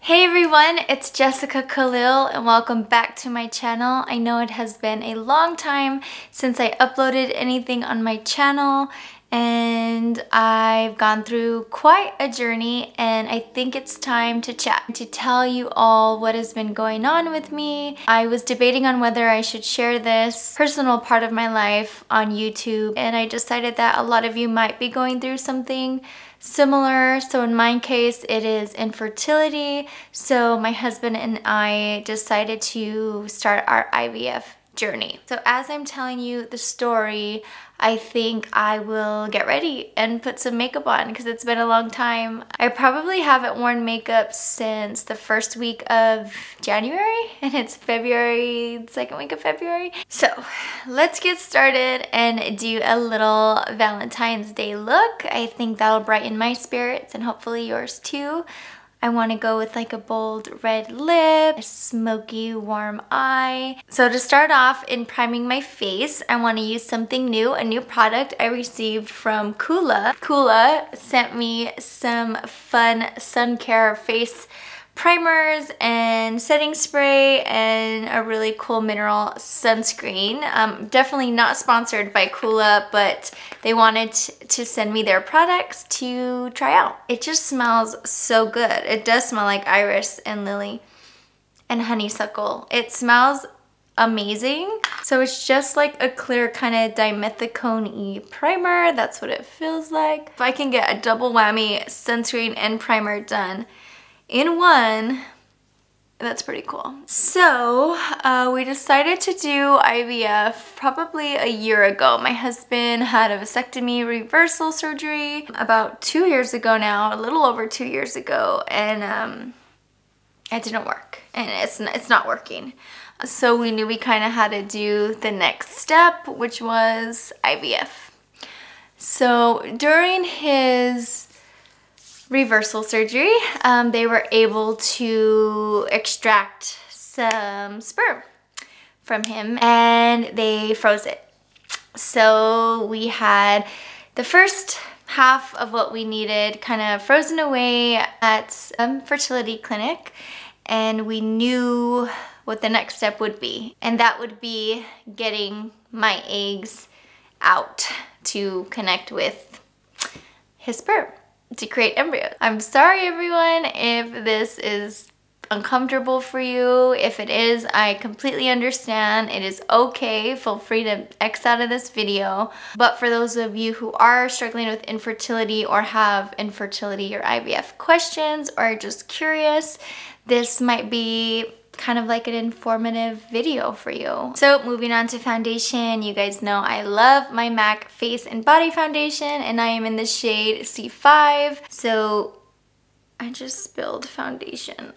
Hey everyone, it's Jessica Kalil and welcome back to my channel. I know it has been a long time since I uploaded anything on my channel and I've gone through quite a journey and I think it's time to chat, to tell you all what has been going on with me. I was debating on whether I should share this personal part of my life on YouTube and I decided that a lot of you might be going through something similar. So in my case, it is infertility. So my husband and I decided to start our IVF journey. So as I'm telling you the story, I think I will get ready and put some makeup on because it's been a long time. I probably haven't worn makeup since the first week of January and it's February, second week of February. So let's get started and do a little Valentine's Day look. I think that'll brighten my spirits and hopefully yours too. I want to go with like a bold red lip, a smoky warm eye. So to start off in priming my face, I want to use something new, a new product I received from Kula. Kula sent me some fun sun care face primers and setting spray and a really cool mineral sunscreen. Definitely not sponsored by Kula, but they wanted to send me their products to try out. It just smells so good. It does smell like iris and lily and honeysuckle. It smells amazing. So it's just like a clear kind of dimethicone-y primer. That's what it feels like. If I can get a double whammy sunscreen and primer done in one, that's pretty cool. So we decided to do IVF probably a year ago. My husband had a vasectomy reversal surgery about 2 years ago now, a little over 2 years ago, and it didn't work and it's not working. So we knew we kind of had to do the next step, which was IVF. So during his reversal surgery, they were able to extract some sperm from him and they froze it. So we had the first half of what we needed kind of frozen away at a fertility clinic, and we knew what the next step would be, and that would be getting my eggs out to connect with his sperm to create embryos. I'm sorry everyone if this is uncomfortable for you. If it is, I completely understand. It is okay. Feel free to X out of this video. But for those of you who are struggling with infertility or have infertility or IVF questions or are just curious, this might be kind of like an informative video for you. So moving on to foundation, you guys know I love my MAC face and body foundation and I am in the shade C5. So I just spilled foundation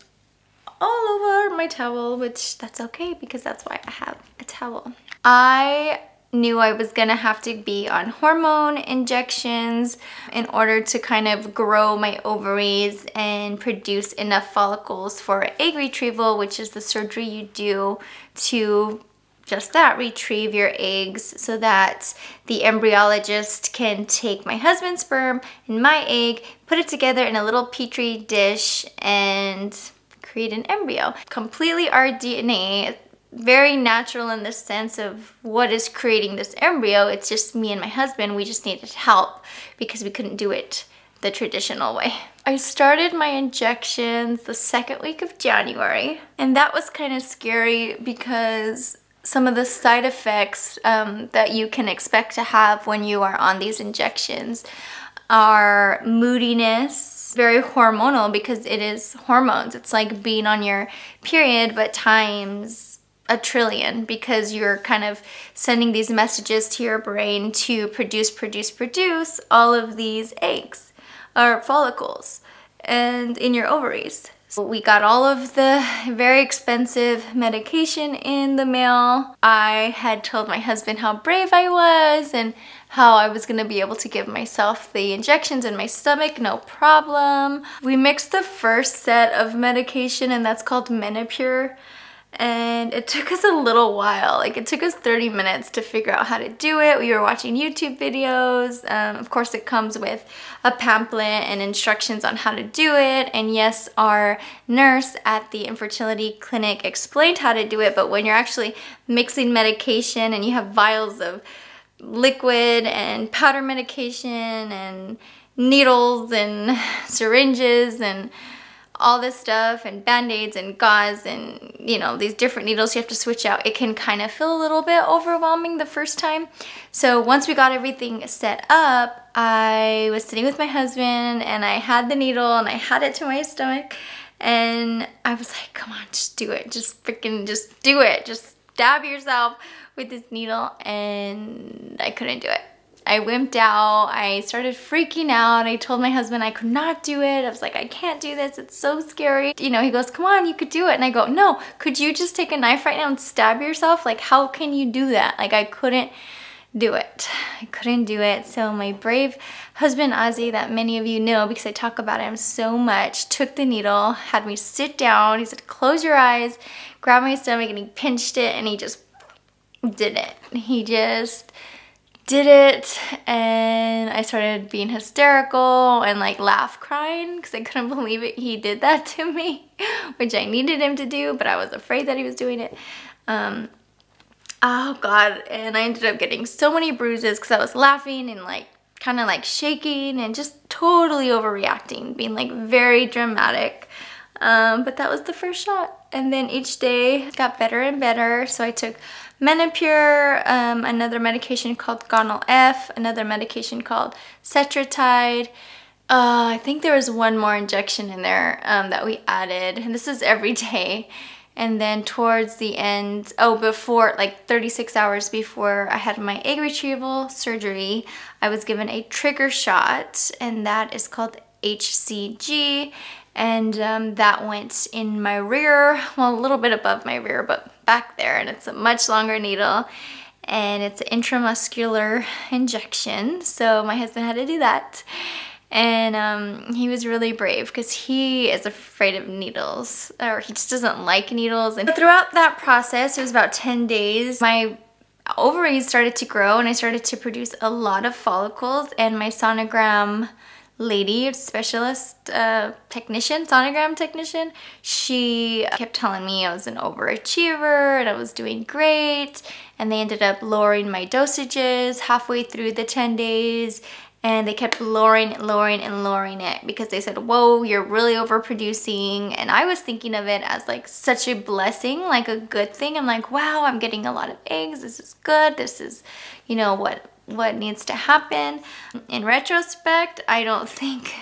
all over my towel, which that's okay because that's why I have a towel. I knew I was gonna have to be on hormone injections in order to kind of grow my ovaries and produce enough follicles for egg retrieval, which is the surgery you do to just that, retrieve your eggs so that the embryologist can take my husband's sperm and my egg, put it together in a little petri dish and create an embryo. Completely our DNA, very natural in the sense of what is creating this embryo. It's just me and my husband. We just needed help because we couldn't do it the traditional way. I started my injections the second week of January, and that was kind of scary because some of the side effects that you can expect to have when you are on these injections are moodiness, very hormonal because it is hormones. It's like being on your period but times a trillion because you're kind of sending these messages to your brain to produce all of these eggs or follicles and in your ovaries. So we got all of the very expensive medication in the mail. I had told my husband how brave I was and how I was gonna be able to give myself the injections in my stomach, no problem. We mixed the first set of medication and that's called Menopur. and it took us a little while. Like, it took us 30 minutes to figure out how to do it. We were watching YouTube videos. Of course, it comes with a pamphlet and instructions on how to do it. And yes, our nurse at the infertility clinic explained how to do it, but when you're actually mixing medication and you have vials of liquid and powder medication and needles and syringes and all this stuff and band-aids and gauze and, you know, these different needles you have to switch out, it can kind of feel a little bit overwhelming the first time. So once we got everything set up, I was sitting with my husband and I had the needle and I had it to my stomach and I was like, come on, just do it. Just freaking just do it. Just stab yourself with this needle, and I couldn't do it. I wimped out. I started freaking out. I told my husband I could not do it. I was like, I can't do this. It's so scary. You know, he goes, come on, you could do it. And I go, no, could you just take a knife right now and stab yourself? Like, how can you do that? Like, I couldn't do it. I couldn't do it. So my brave husband, Ozzy, that many of you know because I talk about him so much, took the needle, had me sit down. He said, close your eyes, grabbed my stomach, and he pinched it, and he just did it. He just did it, and I started being hysterical and like laugh crying because I couldn't believe it. He did that to me, which I needed him to do, but I was afraid that he was doing it. Oh God, and I ended up getting so many bruises because I was laughing and like kind of like shaking and just totally overreacting, being like very dramatic. But that was the first shot, and then each day got better and better. So I took Menopur, another medication called Gonal F, another medication called Cetratide. I think there was one more injection in there that we added, and this is every day. And then towards the end, before, like 36 hours before I had my egg retrieval surgery, I was given a trigger shot, and that is called HCG. And that went in my rear, well, a little bit above my rear, but back there, and it's a much longer needle, and it's an intramuscular injection, so my husband had to do that. And he was really brave because he is afraid of needles, or he just doesn't like needles. And throughout that process, it was about 10 days, my ovaries started to grow and I started to produce a lot of follicles, and my sonogram lady, specialist sonogram technician, she kept telling me I was an overachiever and I was doing great, and they ended up lowering my dosages halfway through the 10 days, and they kept lowering it because they said, whoa, you're really overproducing. And I was thinking of it as like such a blessing, like a good thing. I'm like, wow, I'm getting a lot of eggs, this is good, this is, you know, what needs to happen. In retrospect, I don't think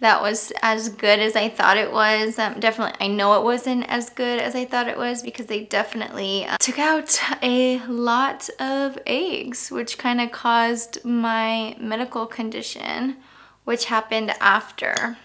that was as good as I thought it was. Definitely, I know it wasn't as good as I thought it was because they definitely took out a lot of eggs, which kind of caused my medical condition, which happened after.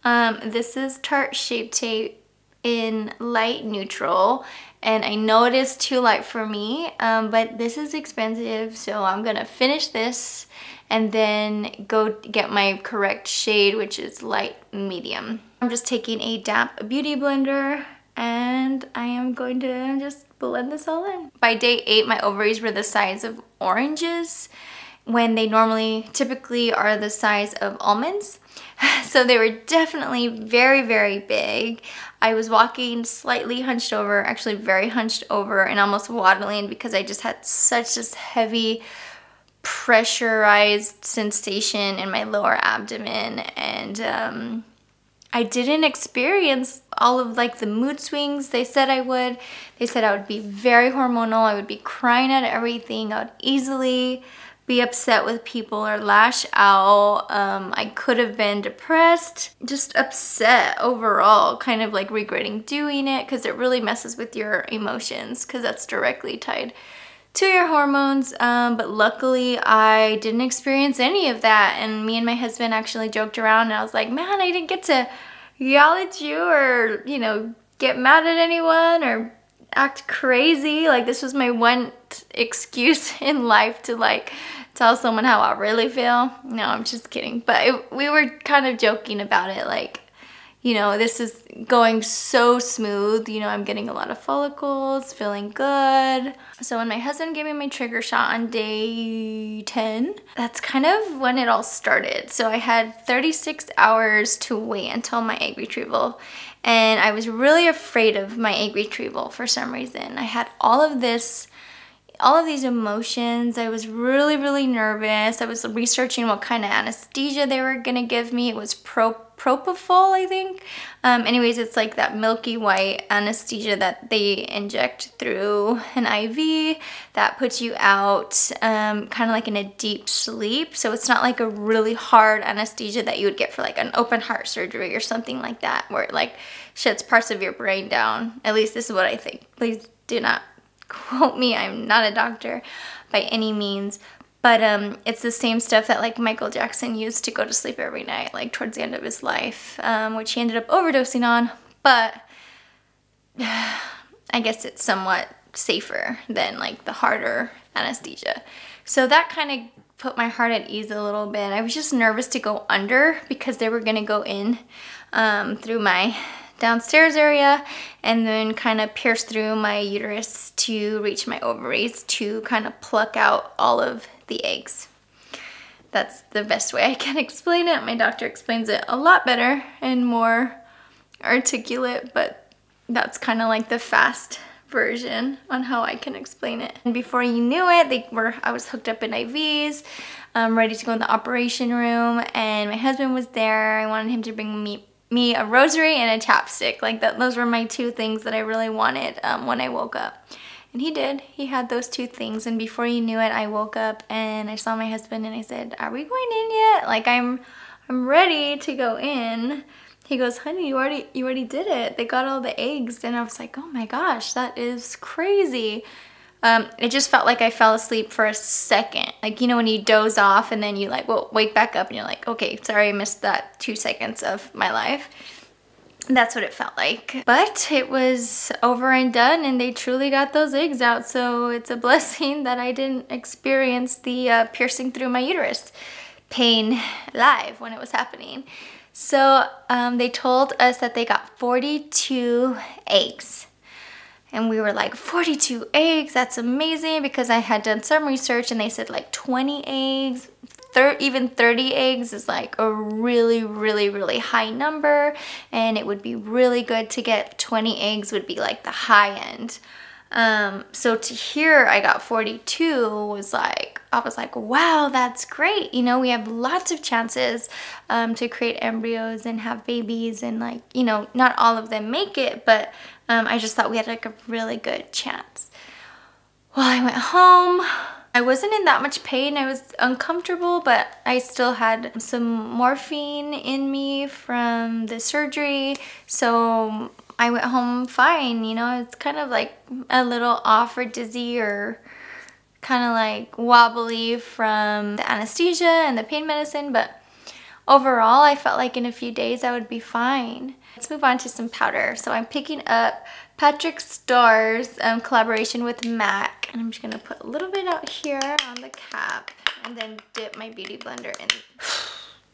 This is Tarte Shape Tape in light neutral, and I know it is too light for me, but this is expensive, so I'm gonna finish this and then go get my correct shade, which is light medium. I'm just taking a damp beauty blender and I am going to just blend this all in. By day 8, my ovaries were the size of oranges when they typically are the size of almonds. So they were definitely very, very big. I was walking slightly hunched over, actually very hunched over, and almost waddling because I just had such this heavy pressurized sensation in my lower abdomen, and I didn't experience all of like the mood swings they said I would. They said I would be very hormonal, I would be crying at everything, I would easily be upset with people or lash out. I could have been depressed, just upset overall, kind of like regretting doing it because it really messes with your emotions because that's directly tied to your hormones. But luckily I didn't experience any of that, and me and my husband actually joked around and I was like, man, I didn't get to yell at you or, you know, get mad at anyone or act crazy. Like, this was my one excuse in life to like tell someone how I really feel. No, I'm just kidding. But we were kind of joking about it, like, you know, this is going so smooth. You know, I'm getting a lot of follicles, feeling good. So when my husband gave me my trigger shot on day 10, that's kind of when it all started. So I had 36 hours to wait until my egg retrieval. And I was really afraid of my egg retrieval for some reason. I had all of these emotions. I was really, really nervous. I was researching what kind of anesthesia they were gonna give me. It was propofol, I think. Anyways, it's like that milky white anesthesia that they inject through an IV that puts you out kind of like in a deep sleep. So it's not like a really hard anesthesia that you would get for like an open heart surgery or something like that, where it like shuts parts of your brain down. At least this is what I think. Please do not quote me, I'm not a doctor by any means, but it's the same stuff that like Michael Jackson used to go to sleep every night, like towards the end of his life, which he ended up overdosing on, but I guess it's somewhat safer than like the harder anesthesia. So that kind of put my heart at ease a little bit. I was just nervous to go under because they were gonna go in through my downstairs area and then kind of pierce through my uterus to reach my ovaries to kind of pluck out all of the eggs. That's the best way I can explain it. My doctor explains it a lot better and more articulate, but that's kind of like the fast version on how I can explain it. And before you knew it, I was hooked up in IVs, ready to go in the operation room, and my husband was there. I wanted him to bring me a rosary and a chapstick. Like those were my two things that I really wanted when I woke up. And he did. He had those two things, and before you knew it, I woke up and I saw my husband and I said, "Are we going in yet? Like I'm ready to go in." He goes, "Honey, you already did it. They got all the eggs." And I was like, "Oh my gosh, that is crazy." It just felt like I fell asleep for a second. Like, you know, when you doze off and then you like, well, wake back up and you're like, okay, sorry, I missed that 2 seconds of my life. That's what it felt like. But it was over and done, and they truly got those eggs out. So it's a blessing that I didn't experience the piercing through my uterus pain live when it was happening. So they told us that they got 42 eggs. And we were like, 42 eggs, that's amazing, because I had done some research and they said like 20 eggs, even 30 eggs is like a really, really, really high number, and it would be really good to get 20 eggs would be like the high end. So to hear I got 42 was like, I was like, wow, that's great. You know, we have lots of chances to create embryos and have babies, and like, you know, not all of them make it, but I just thought we had like a really good chance. Well, I went home. I wasn't in that much pain. I was uncomfortable, but I still had some morphine in me from the surgery. So I went home fine, you know. It's kind of like a little off or dizzy or kind of like wobbly from the anesthesia and the pain medicine, but overall I felt like in a few days I would be fine. Let's move on to some powder. So I'm picking up Patrick Starr's collaboration with MAC, and I'm just gonna put a little bit out here on the cap and then dip my beauty blender in.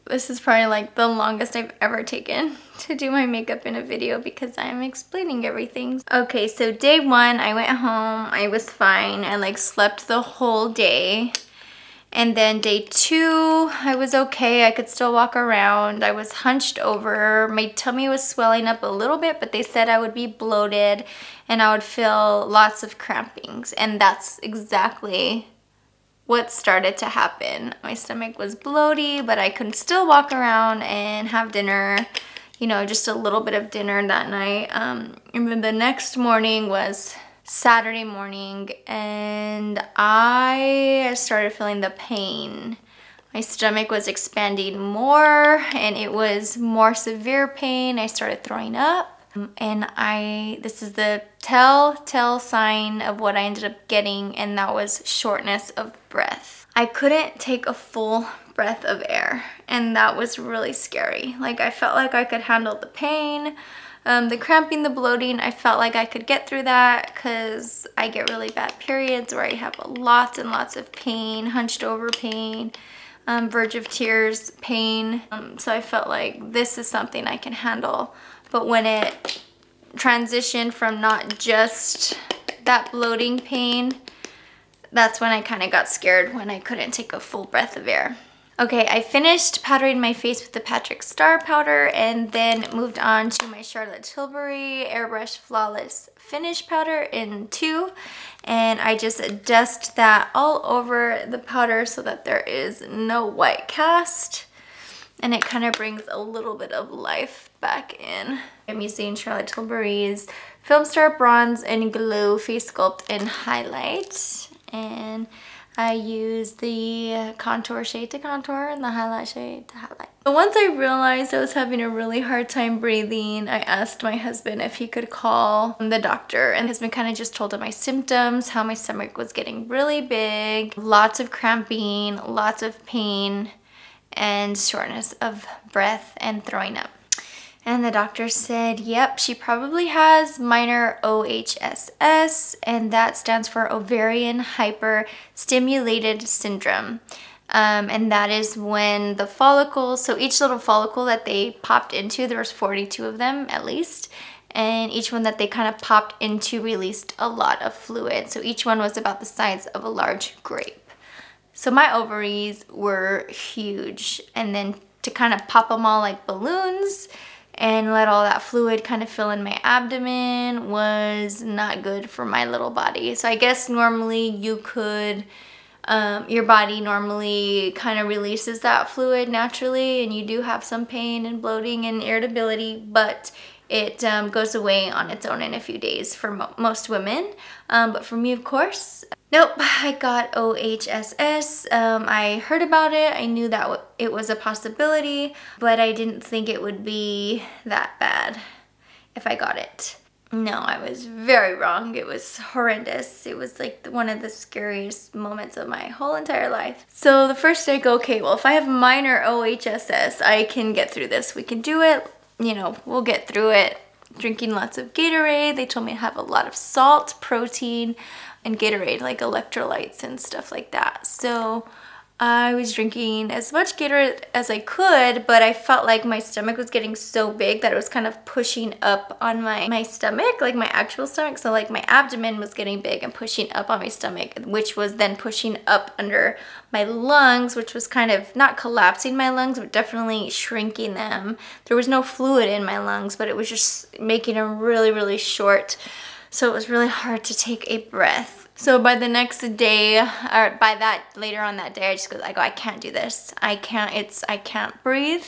This is probably like the longest I've ever taken to do my makeup in a video because I'm explaining everything. Okay, so day 1, I went home, I was fine, I like slept the whole day. And then day 2, I was okay, I could still walk around. I was hunched over, my tummy was swelling up a little bit, but they said I would be bloated and I would feel lots of crampings, and that's exactly what started to happen. My stomach was bloaty, but I could still walk around and have dinner, you know, just a little bit of dinner that night. And then the next morning was Saturday morning, and I started feeling the pain. My stomach was expanding more, and it was more severe pain. I started throwing up, and this is the telltale sign of what I ended up getting, and that was shortness of breath. I couldn't take a full breath of air, and that was really scary. Like, I felt like I could handle the pain, the cramping, the bloating. I felt like I could get through that because I get really bad periods where I have lots and lots of pain, hunched over pain. verge of tears, pain. So I felt like this is something I can handle. But when it transitioned from not just that bloating pain, that's when I kind of got scared when I couldn't take a full breath of air. Okay, I finished powdering my face with the Patrick Star powder and then moved on to my Charlotte Tilbury Airbrush Flawless Finish powder in 2. And I just dust that all over the powder so that there is no white cast. And it kind of brings a little bit of life back in. I'm using Charlotte Tilbury's Film Star Bronze and Glow Face Sculpt and Highlight. And I use the contour shade to contour and the highlight shade to highlight. So once I realized I was having a really hard time breathing, I asked my husband if he could call the doctor. And my husband kind of just told him my symptoms, how my stomach was getting really big, lots of cramping, lots of pain, and shortness of breath and throwing up. And the doctor said, yep, she probably has minor OHSS, and that stands for Ovarian Hyper-stimulated Syndrome. And that is when the follicles, so each little follicle that they popped into, there was 42 of them at least, and each one that they kind of popped into released a lot of fluid. So each one was about the size of a large grape. So my ovaries were huge, and then to kind of pop them all like balloons and let all that fluid kind of fill in my abdomen was not good for my little body. So I guess normally you could, your body normally kind of releases that fluid naturally, and you do have some pain and bloating and irritability, but it goes away on its own in a few days for most women. But for me, of course, nope, I got OHSS. I heard about it. I knew that it was a possibility, but I didn't think it would be that bad if I got it. No, I was very wrong. It was horrendous. It was like one of the scariest moments of my whole entire life. So the first day I go, okay, well, if I have minor OHSS, I can get through this. We can do it. You know, we'll get through it. Drinking lots of Gatorade. They told me to have a lot of salt, protein, and Gatorade, like electrolytes and stuff like that. So I was drinking as much Gatorade as I could, but I felt like my stomach was getting so big that it was kind of pushing up on my stomach, like my actual stomach. So like my abdomen was getting big and pushing up on my stomach, which was then pushing up under my lungs, which was kind of not collapsing my lungs, but definitely shrinking them. There was no fluid in my lungs, but it was just making them really, really short. So it was really hard to take a breath. So by the next day, or by that later on that day, I go, I can't do this. I can't breathe.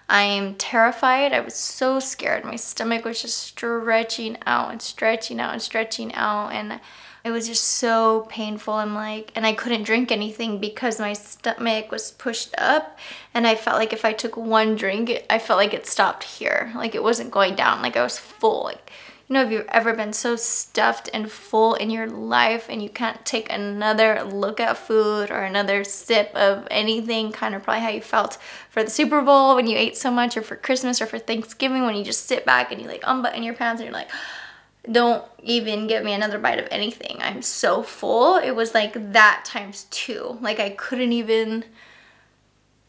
I'm terrified. I was so scared. My stomach was just stretching out and stretching out and stretching out, and it was just so painful. I'm like, and I couldn't drink anything because my stomach was pushed up, and I felt like if I took one drink, I felt like it stopped here. Like it wasn't going down. Like I was full. Like, you know, have you ever been so stuffed and full in your life and you can't take another look at food or another sip of anything? Kind of probably how you felt for the Super Bowl when you ate so much, or for Christmas, or for Thanksgiving when you just sit back and you like unbutton your pants and you're like, don't even give me another bite of anything. I'm so full. It was like that times 2. Like I couldn't even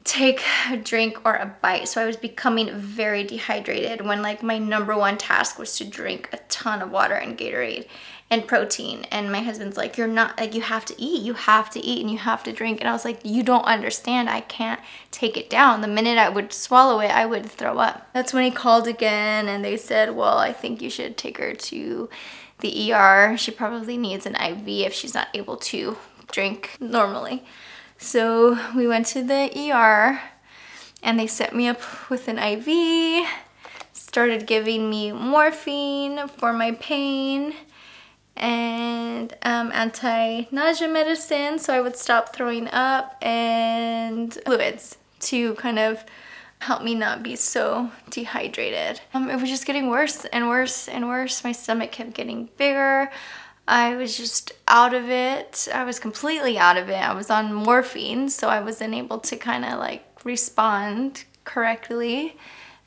take a drink or a bite. So I was becoming very dehydrated when like my #1 task was to drink a ton of water and Gatorade and protein. And my husband's like, you're not, like, you have to eat and you have to drink. And I was like, you don't understand. I can't take it down. The minute I would swallow it, I would throw up. That's when he called again and they said, well, I think you should take her to the ER. She probably needs an IV if she's not able to drink normally. So we went to the ER and they set me up with an IV, started giving me morphine for my pain and anti-nausea medicine so I would stop throwing up, and fluids to kind of help me not be so dehydrated. It was just getting worse and worse and worse. My stomach kept getting bigger. I was just out of it. I was completely out of it. I was on morphine, so I wasn't able to kind of like respond correctly.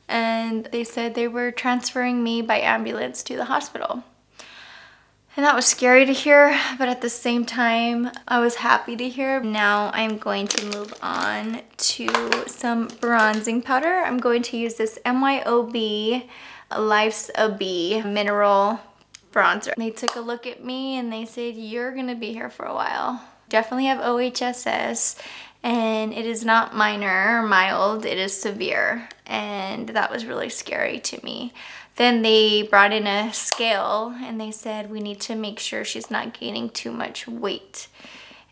And they said they were transferring me by ambulance to the hospital. And that was scary to hear, but at the same time, I was happy to hear. Now I'm going to move on to some bronzing powder. I'm going to use this MYOB Life's a Bee mineral bronzer. They took a look at me and they said, you're gonna be here for a while. Definitely have OHSS, and it is not minor or mild, it is severe. And that was really scary to me. Then they brought in a scale and they said, we need to make sure she's not gaining too much weight.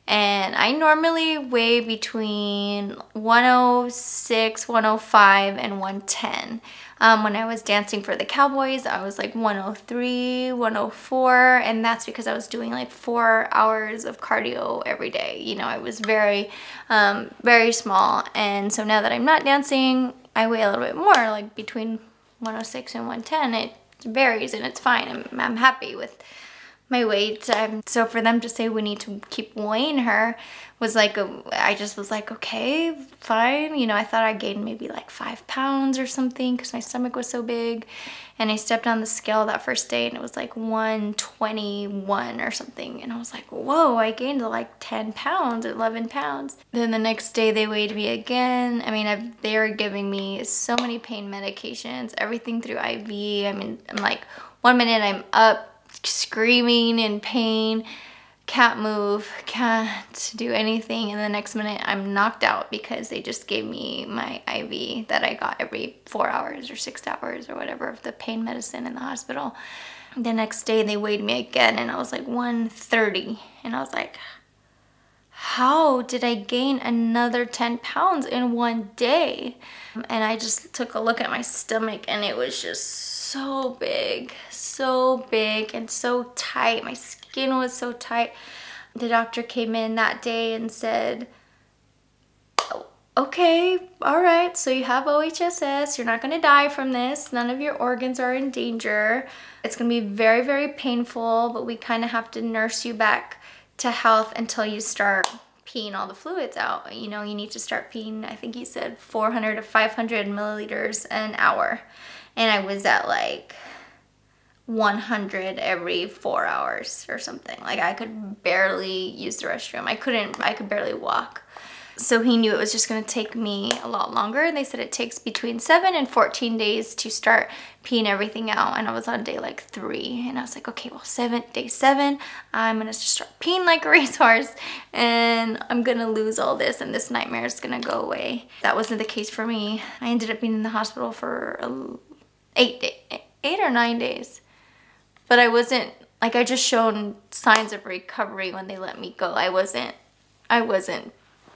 And I normally weigh between 106, 105, and 110. When I was dancing for the Cowboys, I was like 103, 104, and that's because I was doing like 4 hours of cardio every day. You know, I was very, very small. And so now that I'm not dancing, I weigh a little bit more, like between 106 and 110. It varies and it's fine. I'm happy with my weight. So for them to say we need to keep weighing her was like, I just was like, okay, fine. You know, I thought I gained maybe like 5 pounds or something because my stomach was so big. And I stepped on the scale that first day and it was like 121 or something. And I was like, whoa, I gained like 10 pounds, 11 pounds. Then the next day they weighed me again. I mean, they were giving me so many pain medications, everything through IV. I mean, I'm like, 1 minute I'm up, screaming in pain, can't move, can't do anything, and the next minute I'm knocked out because they just gave me my IV that I got every 4 hours or 6 hours or whatever of the pain medicine in the hospital. The next day they weighed me again and I was like 130, and I was like, how did I gain another 10 pounds in one day? And I just took a look at my stomach and it was just so big and so tight. My skin was so tight. The doctor came in that day and said, okay, all right, so you have OHSS, you're not gonna die from this, none of your organs are in danger. It's gonna be very, very painful, but we kind of have to nurse you back to health until you start peeing all the fluids out. You know, you need to start peeing, I think he said 400 to 500 milliliters an hour. And I was at like 100 every 4 hours or something. Like I could barely use the restroom. I could barely walk. So he knew it was just gonna take me a lot longer. They said it takes between 7 and 14 days to start peeing everything out. And I was on day like 3. And I was like, okay, well, day 7, I'm gonna just start peeing like a racehorse and I'm gonna lose all this and this nightmare is gonna go away. That wasn't the case for me. I ended up being in the hospital for 8 or 9 days. But I wasn't, like, I just shown signs of recovery when they let me go. I wasn't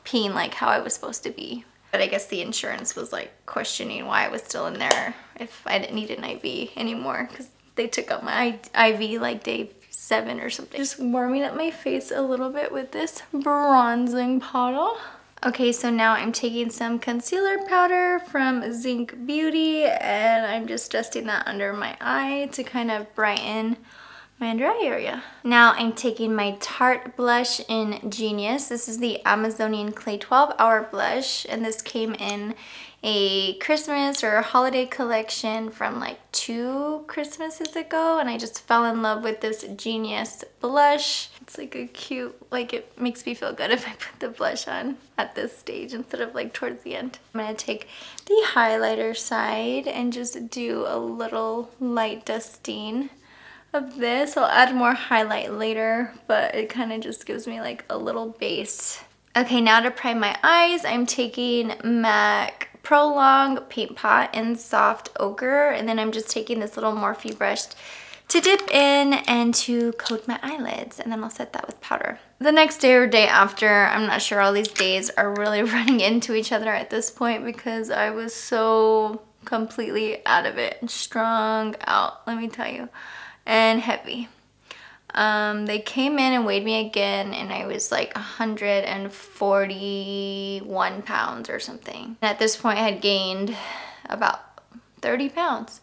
peeing like how I was supposed to be. But I guess the insurance was like questioning why I was still in there if I didn't need an IV anymore, because they took out my IV like day 7 or something. Just warming up my face a little bit with this bronzing powder. Okay, so now I'm taking some concealer powder from Zinc Beauty and I'm just dusting that under my eye to kind of brighten my under eye area. Now I'm taking my Tarte blush in Genius. This is the Amazonian Clay 12-Hour Blush, and this came in a Christmas or a holiday collection from like 2 Christmases ago, and I just fell in love with this Genius blush. It's like a cute, like it makes me feel good if I put the blush on at this stage instead of like towards the end. I'm gonna take the highlighter side and just do a little light dusting of this. I'll add more highlight later, but it kind of just gives me like a little base. Okay, now to prime my eyes, I'm taking MAC Pro Long Paint Pot in Soft Ochre, and then I'm just taking this little Morphe brush to dip in and to coat my eyelids, and then I'll set that with powder. The next day or day after, I'm not sure, all these days are really running into each other at this point because I was so completely out of it, strung out, let me tell you, and heavy. They came in and weighed me again and I was like 141 pounds or something. And at this point I had gained about 30 pounds.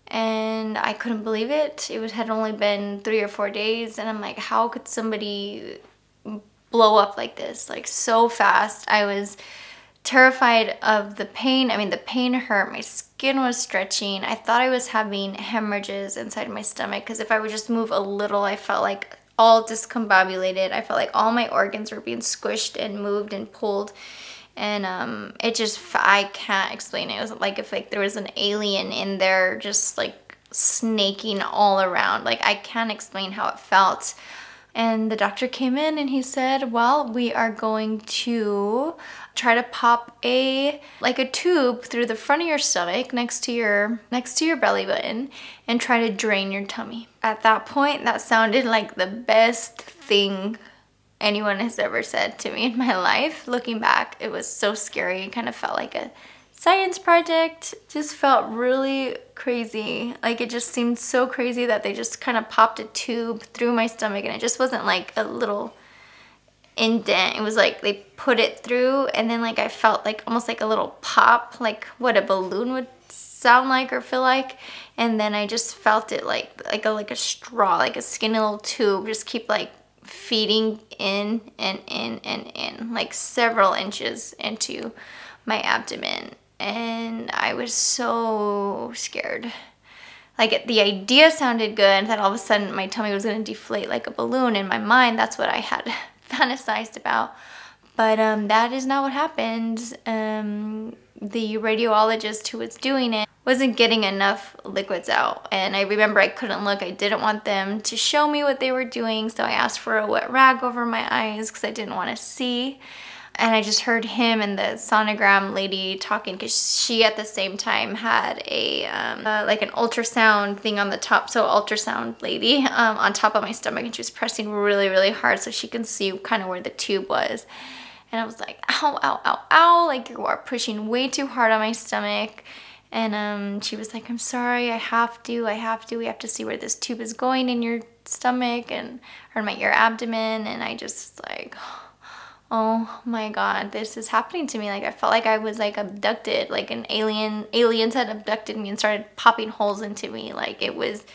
And I couldn't believe it. It had only been 3 or 4 days and I'm like, how could somebody blow up like this? Like so fast. I was terrified of the pain. I mean, the pain hurt. My skin was stretching. I thought I was having hemorrhages inside my stomach because if I would just move a little, I felt like all discombobulated. I felt like all my organs were being squished and moved and pulled. And it just, I can't explain it. It was like if like there was an alien in there just like snaking all around. Like I can't explain how it felt. And the doctor came in and he said, well, we are going to try to pop a tube through the front of your stomach next to your belly button and try to drain your tummy. At that point, that sounded like the best thing anyone has ever said to me in my life. Looking back, it was so scary. It kind of felt like a science project. Just felt really crazy. Like it just seemed so crazy that they just kind of popped a tube through my stomach, and it just wasn't like a little indent. It was like they put it through, and then like I felt like almost like a little pop, like what a balloon would sound like or feel like. And then I just felt it like a straw, like a skinny little tube, just keep like feeding in and in and in, like several inches into my abdomen. And I was so scared. Like the idea sounded good, that all of a sudden my tummy was going to deflate like a balloon. In my mind, that's what I had fantasized about. But that is not what happened. The radiologist who was doing it wasn't getting enough liquids out. And I remember I couldn't look. I didn't want them to show me what they were doing. So I asked for a wet rag over my eyes because I didn't want to see. And I just heard him and the sonogram lady talking because she at the same time had a like an ultrasound thing on the top. So ultrasound lady on top of my stomach, and she was pressing really, really hard so she can see kind of where the tube was. And I was like, ow, ow, ow, ow, like you are pushing way too hard on my stomach. And she was like, I'm sorry, I have to, we have to see where this tube is going in your stomach or your abdomen. And I just like, oh my God, this is happening to me. Like I felt like I was like abducted, like aliens had abducted me and started popping holes into me. Like it was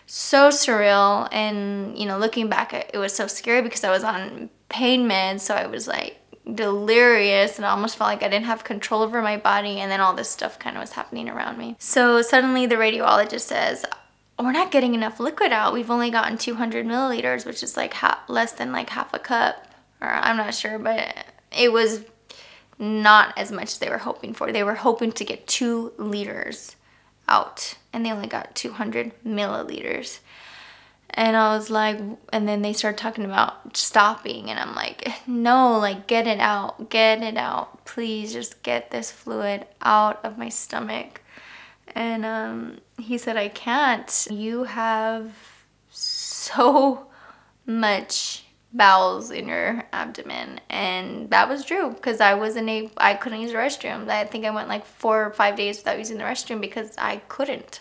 so surreal. And you know, looking back, it was so scary because I was on pain meds, so I was like delirious and I almost felt like I didn't have control over my body, and then all this stuff kind of was happening around me. So suddenly the radiologist says, we're not getting enough liquid out. We've only gotten 200 milliliters, which is like less than like half a cup, or I'm not sure, but it was not as much as they were hoping for. They were hoping to get 2 liters out, and they only got 200 milliliters. And I was like, and then they started talking about stopping, and I'm like, no, like get it out, please just get this fluid out of my stomach. And he said, I can't. You have so much bowels in your abdomen. And that was true, because I couldn't use the restroom. I think I went like 4 or 5 days without using the restroom because I couldn't.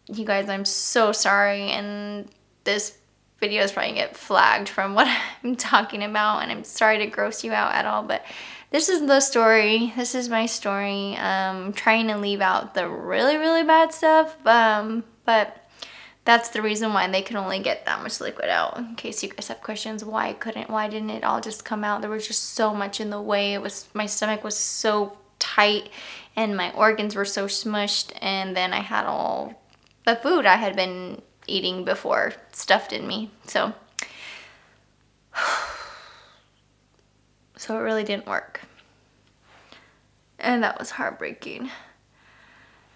You guys, I'm so sorry, and this video is probably gonna get flagged from what I'm talking about, and I'm sorry to gross you out at all, but this is the story. This is my story. Trying to leave out the really, really bad stuff, but that's the reason why they can only get that much liquid out. In case you guys have questions, why didn't it all just come out? There was just so much in the way. My stomach was so tight, and my organs were so smushed, and then I had all the food I had been eating before stuffed in me. So it really didn't work. And that was heartbreaking.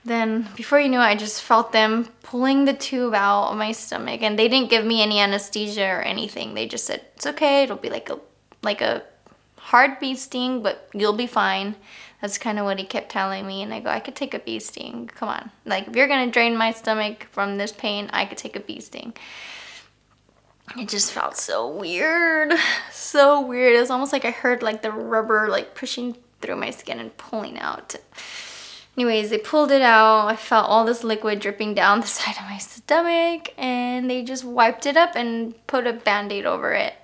Then before you knew it, I just felt them pulling the tube out of my stomach, and they didn't give me any anesthesia or anything. They just said, it's okay, it'll be like a hard bee sting, but you'll be fine. That's kind of what he kept telling me. And I go, I could take a bee sting. Come on. Like, if you're going to drain my stomach from this pain, I could take a bee sting. It just felt so weird. So weird. It was almost like I heard like the rubber like pushing through my skin and pulling out. Anyways, they pulled it out. I felt all this liquid dripping down the side of my stomach, and they just wiped it up and put a Band-Aid over it.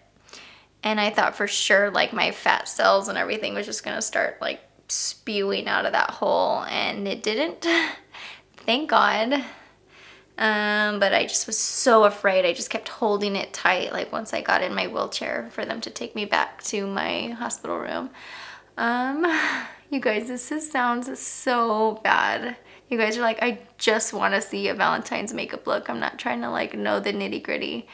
And I thought for sure like my fat cells and everything was just going to start like spewing out of that hole, and it didn't. Thank God. But I just was so afraid. I just kept holding it tight, like once I got in my wheelchair for them to take me back to my hospital room. You guys, sounds so bad. You guys are like, I just want to see a Valentine's makeup look. I'm not trying to like know the nitty gritty.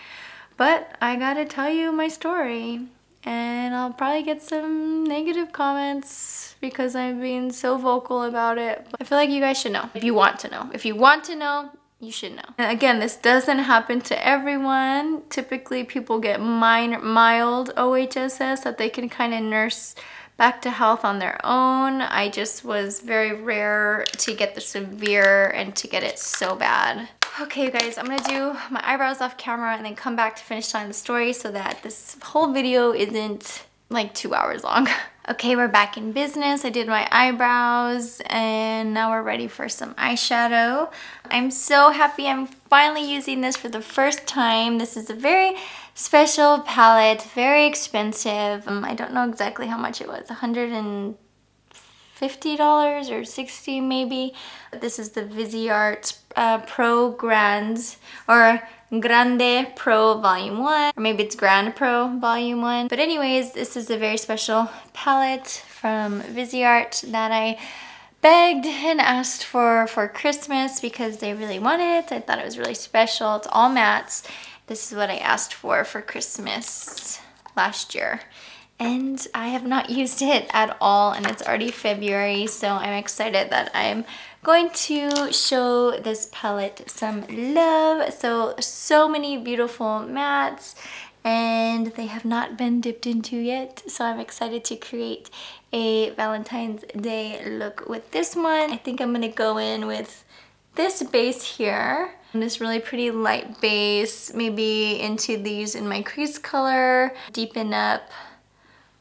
But I gotta tell you my story. And I'll probably get some negative comments because I'm being so vocal about it. But I feel like you guys should know if you want to know. If you want to know, you should know. And again, this doesn't happen to everyone. Typically, people get mild OHSS that they can kind of nurse back to health on their own. I just was very rare to get the severe and to get it so bad. Okay, you guys, I'm gonna do my eyebrows off camera and then come back to finish telling the story so that this whole video isn't like 2 hours long. Okay, we're back in business. I did my eyebrows and now we're ready for some eyeshadow. I'm so happy I'm finally using this for the first time. This is a very special palette, very expensive. I don't know exactly how much it was, $150 or $60 maybe. This is the Viseart Pro Grande Pro Volume 1, or maybe it's Grand Pro Volume 1. But anyways, this is a very special palette from Viseart that I begged and asked for Christmas because they really wanted it. I thought it was really special. It's all mattes. This is what I asked for Christmas last year. And I have not used it at all, and it's already February, so I'm excited that I'm going to show this palette some love. So many beautiful mattes, and they have not been dipped into yet, so I'm excited to create a Valentine's Day look with this one. I think I'm gonna go in with this base here, this really pretty light base, maybe into these in my crease color, deepen up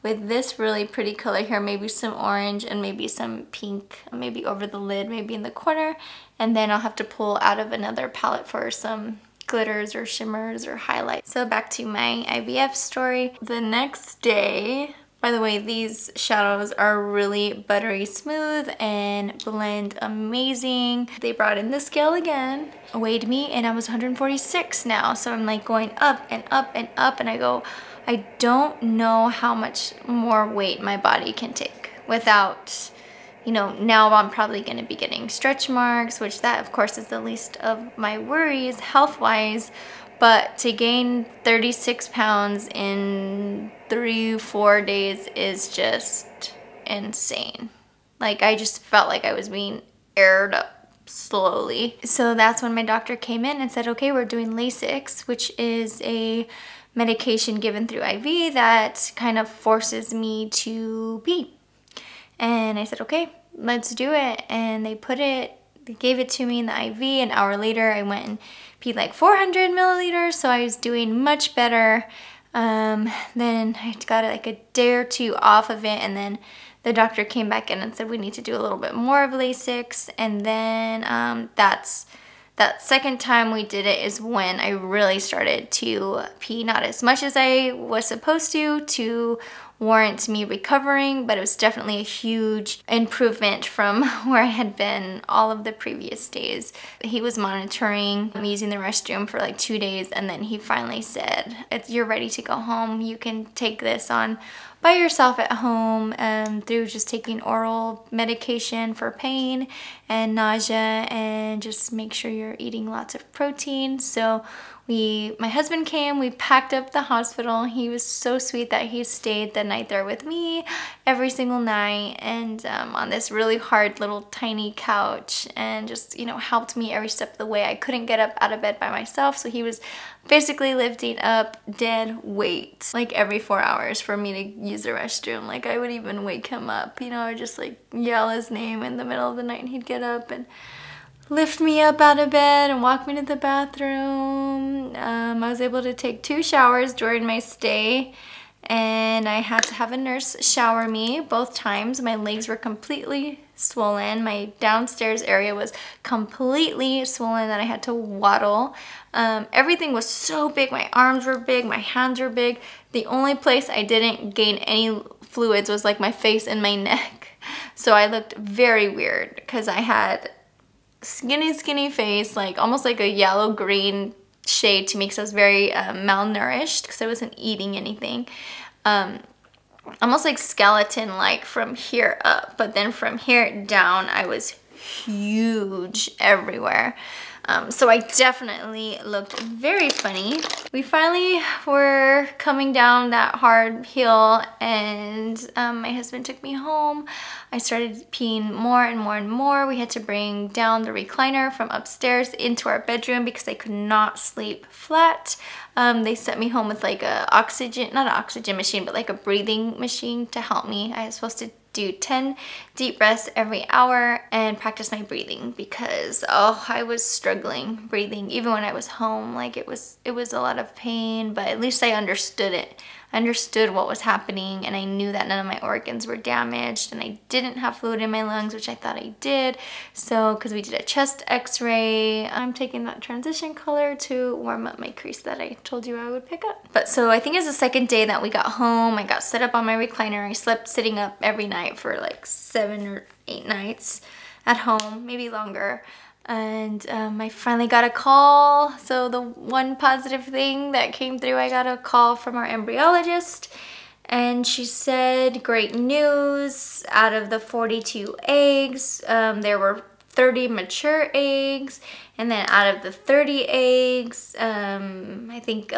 with this really pretty color here, maybe some orange and maybe some pink, maybe over the lid, maybe in the corner, and then I'll have to pull out of another palette for some glitters or shimmers or highlights. So back to my IVF story. The next day, by the way, these shadows are really buttery smooth and blend amazing. They brought in the scale again, weighed me, and I was 146 now. So I'm like going up and up and up, and I go, I don't know how much more weight my body can take without, you know, now I'm probably gonna be getting stretch marks, which that of course is the least of my worries health-wise, but to gain 36 pounds in 3-4 days is just insane. Like, I just felt like I was being aired up slowly. So that's when my doctor came in and said, okay, we're doing Lasix, which is a medication given through IV that kind of forces me to pee. And I said, okay, let's do it. And they gave it to me in the IV. An hour later, I went and peed like 400 milliliters. So I was doing much better. Then I got like a day or two off of it. And then the doctor came back in and said, we need to do a little bit more of Lasix. And then that second time we did it is when I really started to pee, not as much as I was supposed to warrant me recovering, but it was definitely a huge improvement from where I had been all of the previous days. He was monitoring me using the restroom for like 2 days, and then he finally said, you're ready to go home. You can take this on by yourself at home through just taking oral medication for pain and nausea, and just make sure you're eating lots of protein. So my husband came, we packed up the hospital. He was so sweet that he stayed the night there with me every single night, and on this really hard little tiny couch, and just, you know, helped me every step of the way. I couldn't get up out of bed by myself, so he was basically lifting up dead weight like every 4 hours for me to use the restroom. Like, I would even wake him up, you know, or just like yell his name in the middle of the night, and he'd get up and lift me up out of bed and walk me to the bathroom. I was able to take 2 showers during my stay, and I had to have a nurse shower me both times. My legs were completely swollen. My downstairs area was completely swollen that I had to waddle. Everything was so big. My arms were big, my hands were big. The only place I didn't gain any fluids was like my face and my neck. So I looked very weird because I had skinny face, like almost like a yellow green shade to me, because I was very malnourished because I wasn't eating anything. Almost like skeleton like from here up, but then from here down I was huge everywhere. So I definitely looked very funny. We finally were coming down that hard hill, and my husband took me home. I started peeing more and more and more. We had to bring down the recliner from upstairs into our bedroom because I could not sleep flat. They sent me home with like a oxygen, not an oxygen machine, but like a breathing machine to help me. I was supposed to do 10 deep breaths every hour and practice my breathing because I was struggling breathing even when I was home. Like it was a lot of pain, but at least I understood it. I understood what was happening, and I knew that none of my organs were damaged, and I didn't have fluid in my lungs, which I thought I did. So because we did a chest x-ray, I'm taking that transition color to warm up my crease that I told you I would pick up. But so I think it was the second day that we got home. I got set up on my recliner. I slept sitting up every night for like 7 or 8 nights at home, maybe longer. And I finally got a call. So the one positive thing that came through, I got a call from our embryologist, and she said, great news, out of the 42 eggs, there were 30 mature eggs, and then out of the 30 eggs, I think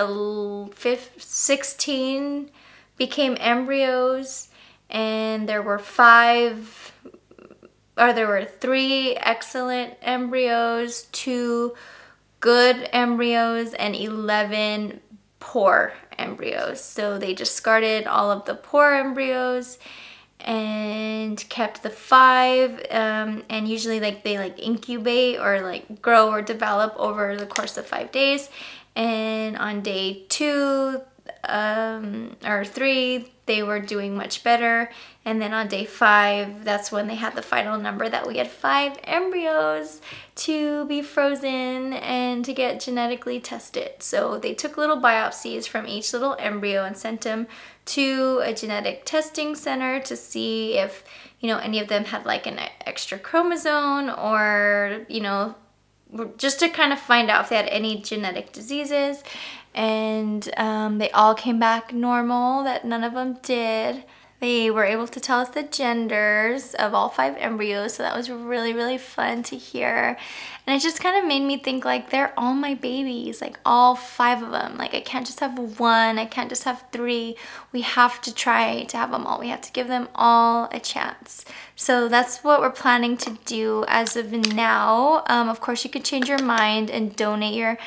16 became embryos, and there were 3 excellent embryos, 2 good embryos, and 11 poor embryos. So they discarded all of the poor embryos and kept the 5, and usually like they like incubate or like grow or develop over the course of 5 days. And on day 2 or 3, they were doing much better, and then on day 5, that's when they had the final number that we had 5 embryos to be frozen and to get genetically tested. So they took little biopsies from each little embryo and sent them to a genetic testing center to see if, you know, any of them had like an extra chromosome, or, you know, just to kind of find out if they had any genetic diseases. And they all came back normal, that none of them did. They were able to tell us the genders of all 5 embryos, so that was really, really fun to hear. And it just kind of made me think, like, they're all my babies, like all 5 of them. Like, I can't just have 1, I can't just have 3. We have to try to have them all. We have to give them all a chance. So that's what we're planning to do as of now. Of course, you could change your mind and donate your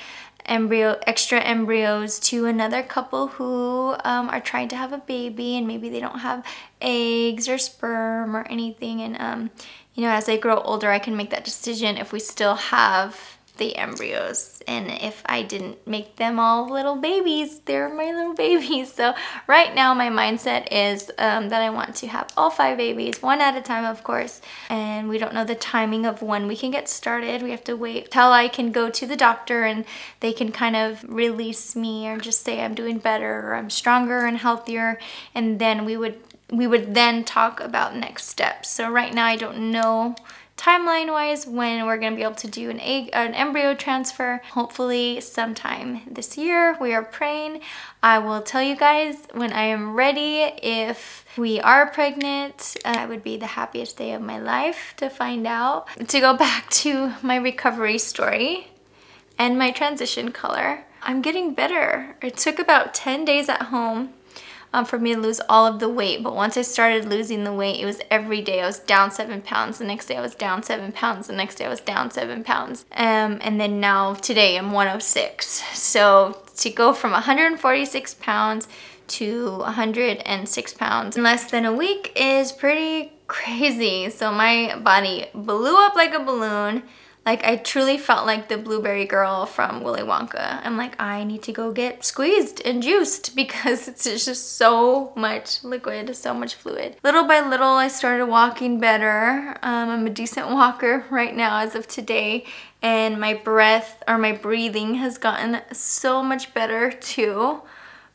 extra embryos to another couple who are trying to have a baby, and maybe they don't have eggs or sperm or anything, and you know, as I grow older I can make that decision if we still have the embryos. And if I didn't make them all little babies, they're my little babies. So right now my mindset is that I want to have all 5 babies, 1 at a time, of course. And we don't know the timing of when we can get started. We have to wait till I can go to the doctor and they can kind of release me, or just say I'm doing better or I'm stronger and healthier, and then we would then talk about next steps. So right now I don't know timeline-wise when we're going to be able to do an embryo transfer. Hopefully sometime this year. We are praying. I will tell you guys when I am ready if we are pregnant. It would be the happiest day of my life to find out. To go back to my recovery story and my transition color, I'm getting better. It took about 10 days at home for me to lose all of the weight, but once I started losing the weight, it was every day. I was down 7 pounds, the next day I was down 7 pounds, the next day I was down 7 pounds, and then now today I'm 106. So to go from 146 pounds to 106 pounds in less than a week is pretty crazy. So my body blew up like a balloon. Like, I truly felt like the blueberry girl from Willy Wonka. I'm like, I need to go get squeezed and juiced because it's just so much liquid, so much fluid. Little by little, I started walking better. I'm a decent walker right now as of today. And my breath, or my breathing, has gotten so much better too.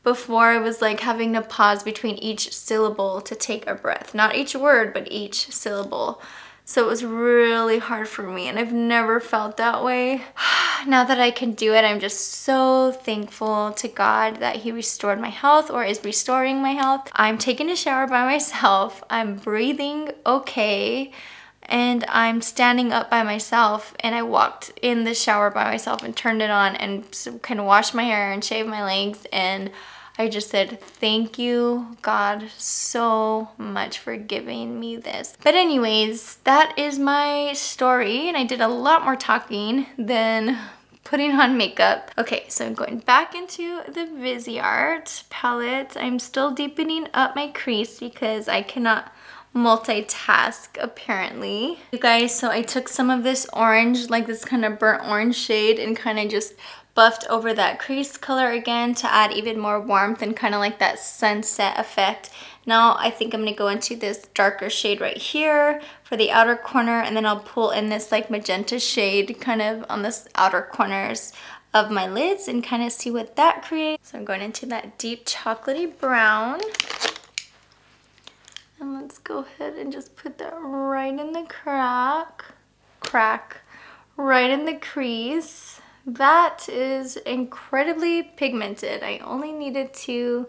Before, I was like having to pause between each syllable to take a breath. Not each word, but each syllable. So it was really hard for me, and I've never felt that way. Now that I can do it, I'm just so thankful to God that He restored my health, or is restoring my health. I'm taking a shower by myself. I'm breathing okay. And I'm standing up by myself, and I walked in the shower by myself and turned it on and kind of washed my hair and shaved my legs, and I just said, thank you, God, so much for giving me this. But anyways, that is my story, and I did a lot more talking than putting on makeup. Okay, so I'm going back into the Viseart palette. I'm still deepening up my crease because I cannot multitask apparently. You guys, so I took some of this orange, like this kind of burnt orange shade, and kind of just buffed over that crease color again to add even more warmth and kind of like that sunset effect. Now I think I'm going to go into this darker shade right here for the outer corner, and then I'll pull in this like magenta shade kind of on this outer corners of my lids and kind of see what that creates. So I'm going into that deep chocolatey brown. And let's go ahead and just put that right in the crack, right in the crease. That is incredibly pigmented. I only needed to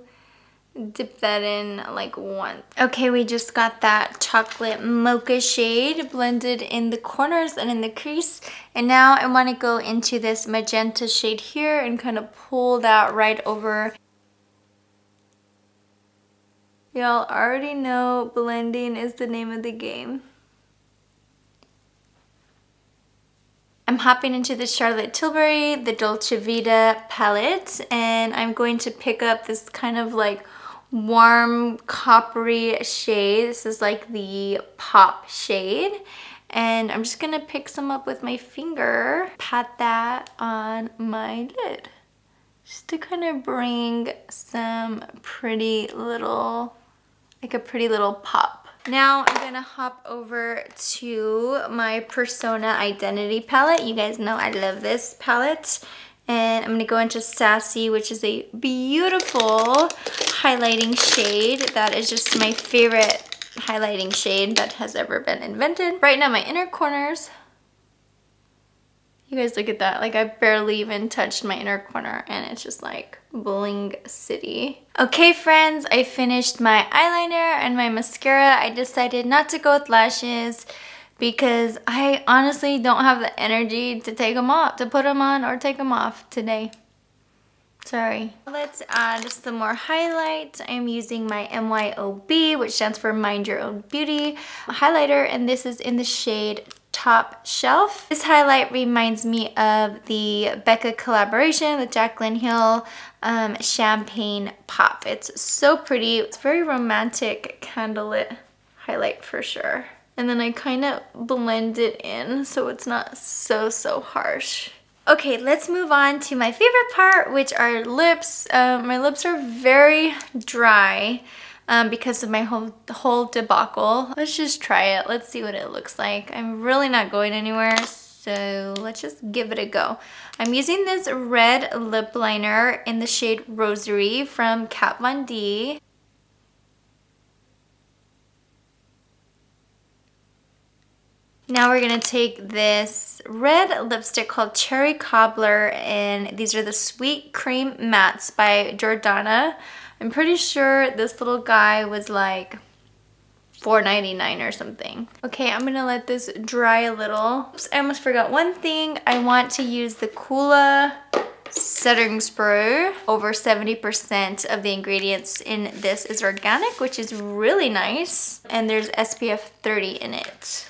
dip that in like once. Okay, we just got that chocolate mocha shade blended in the corners and in the crease. And now I want to go into this magenta shade here and kind of pull that right over. Y'all already know blending is the name of the game. I'm hopping into the Charlotte Tilbury, the Dolce Vita palette, and I'm going to pick up this kind of like warm coppery shade. This is like the pop shade. And I'm just gonna pick some up with my finger, pat that on my lid, just to kind of bring some pretty little, like a pretty little pop. Now I'm gonna hop over to my Persona Identity palette. You guys know I love this palette. And I'm gonna go into Sassy, which is a beautiful highlighting shade. That is just my favorite highlighting shade that has ever been invented. Right now my inner corners, you guys look at that, like I barely even touched my inner corner and it's just like bling city. Okay friends, I finished my eyeliner and my mascara. I decided not to go with lashes because I honestly don't have the energy to take them off, to put them on or take them off today. Sorry. Let's add some more highlight. I'm using my MYOB, which stands for Mind Your Own Beauty highlighter, and this is in the shade Top Shelf. This highlight reminds me of the Becca collaboration with Jaclyn Hill, Champagne Pop. It's so pretty. It's very romantic candlelit highlight for sure. And then I kind of blend it in so it's not so harsh. Okay, let's move on to my favorite part, which are lips. My lips are very dry because of my whole debacle. Let's just try it. Let's see what it looks like. I'm really not going anywhere, so let's just give it a go. I'm using this red lip liner in the shade Rosary from Kat Von D. Now we're gonna take this red lipstick called Cherry Cobbler, and these are the Sweet Cream Mattes by Jordana. I'm pretty sure this little guy was like $4.99 or something. Okay, I'm gonna let this dry a little. Oops, I almost forgot one thing. I want to use the Kula setting spray. Over 70% of the ingredients in this is organic, which is really nice. And there's SPF 30 in it.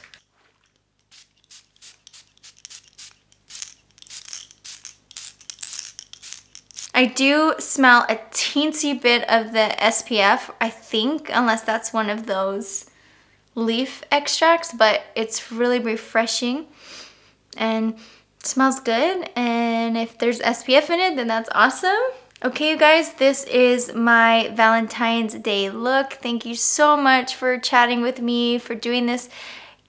I do smell a teensy bit of the SPF, I think, unless that's one of those leaf extracts, but it's really refreshing and it smells good. And if there's SPF in it, then that's awesome. Okay, you guys, this is my Valentine's Day look. Thank you so much for chatting with me, for doing this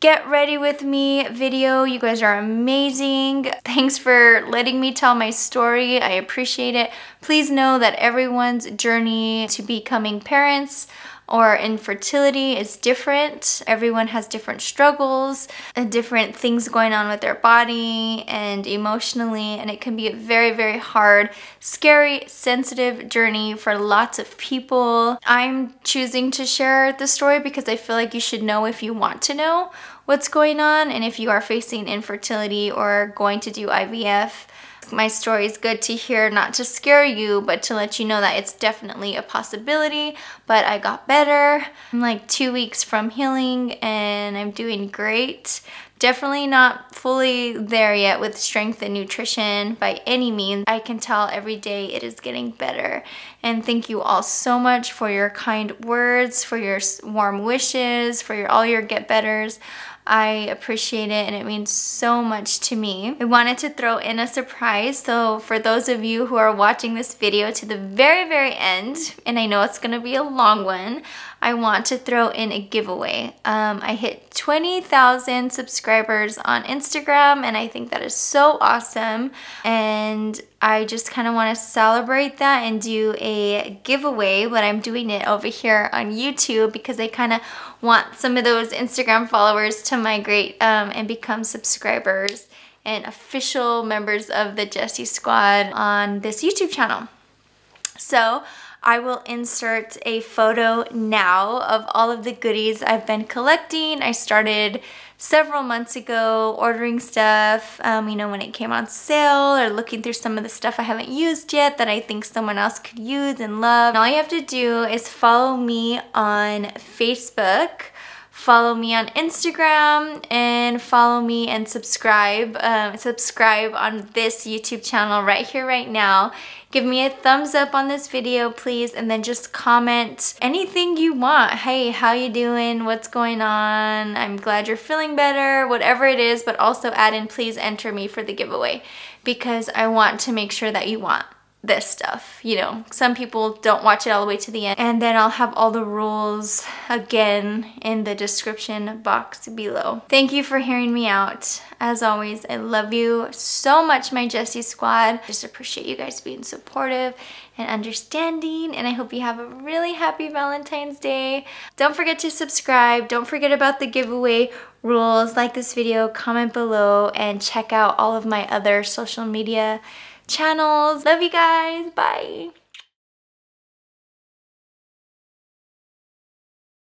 Get Ready With Me video. You guys are amazing. Thanks for letting me tell my story. I appreciate it. Please know that everyone's journey to becoming parents or infertility is different. Everyone has different struggles and different things going on with their body and emotionally, and it can be a very, very hard, scary, sensitive journey for lots of people. I'm choosing to share the story because I feel like you should know if you want to know what's going on, and if you are facing infertility or going to do IVF. My story is good to hear, not to scare you, but to let you know that it's definitely a possibility. But I got better. I'm like 2 weeks from healing and I'm doing great. Definitely not fully there yet with strength and nutrition by any means. I can tell every day it is getting better. And thank you all so much for your kind words, for your warm wishes, for all your get-betters. I appreciate it and it means so much to me. I wanted to throw in a surprise, so for those of you who are watching this video to the very, very end, and I know it's gonna be a long one, I want to throw in a giveaway. I hit 20,000 subscribers on Instagram and I think that is so awesome, and I just kind of want to celebrate that and do a giveaway, but I'm doing it over here on YouTube because I kind of want some of those Instagram followers to migrate and become subscribers and official members of the Jessie Squad on this YouTube channel. So I will insert a photo now of all of the goodies I've been collecting. I started several months ago ordering stuff, you know, when it came on sale, or looking through some of the stuff I haven't used yet that I think someone else could use and love. And all you have to do is follow me on Facebook, follow me on Instagram, and follow me and subscribe. Subscribe on this YouTube channel right here, right now. Give me a thumbs up on this video, please, and then just comment anything you want. Hey, how you doing? What's going on? I'm glad you're feeling better, whatever it is, but also add in, please enter me for the giveaway because I want to make sure that you want this stuff. You know, some people don't watch it all the way to the end, and then I'll have all the rules again in the description box below. Thank you for hearing me out. As always, I love you so much, my Jessie Squad. Just appreciate you guys being supportive and understanding, and I hope you have a really happy Valentine's Day. Don't forget to subscribe. Don't forget about the giveaway rules. Like this video, comment below, and check out all of my other social media channels. Love you guys. Bye.